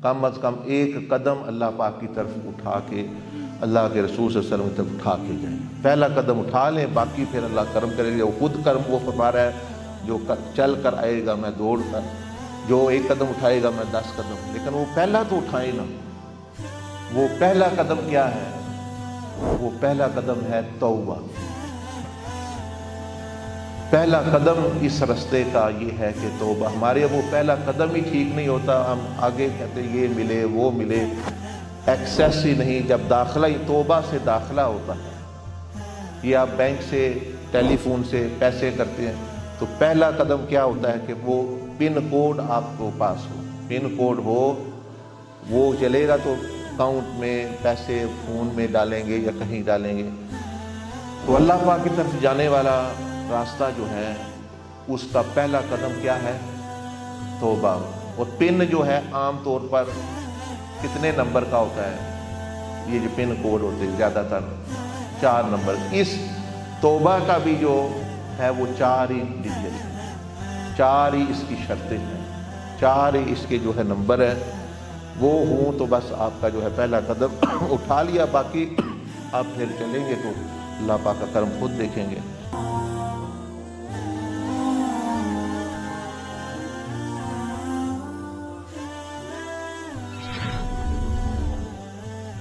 कम अज़ कम एक कदम अल्लाह पाक की तरफ उठा के, अल्लाह के रसूल सल्लल्लाहु अलैहि वसल्लम की तरफ उठा के जाएं। पहला कदम उठा लें, बाकी फिर अल्लाह करम करेगा। वो खुद कर्म वो फरमा रहा है, जो चल कर आएगा मैं दौड़ कर, जो एक कदम उठाएगा मैं 10 कदम। लेकिन वो पहला तो उठाए ना। वो पहला कदम क्या है? वो पहला कदम है तौबा। पहला कदम इस रास्ते का ये है कि तौबा। हमारे वो पहला कदम ही ठीक नहीं होता, हम आगे कहते ये मिले वो मिले, एक्सेस ही नहीं। जब दाखिला ही तौबा से दाखिला होता है। ये आप बैंक से टेलीफोन से पैसे करते हैं तो पहला कदम क्या होता है कि वो पिन कोड आपको पास हो। पिन कोड हो, वो चलेगा तो अकाउंट में पैसे फ़ोन में डालेंगे या कहीं डालेंगे। तो अल्लाह पाक की तरफ जाने वाला रास्ता जो है उसका पहला कदम क्या है? तौबा। और पिन जो है आम तौर पर कितने नंबर का होता है? ये जो पिन कोड होते हैं ज़्यादातर 4 नंबर। इस तौबा का भी जो है वो 4 ही डिजिट है, 4 ही इसकी शर्तें हैं, 4 ही इसके जो है नंबर है। वो हूँ तो बस आपका जो है पहला कदम उठा लिया, बाकी आप फिर चलेंगे तो अल्लाह पाक का करम खुद देखेंगे।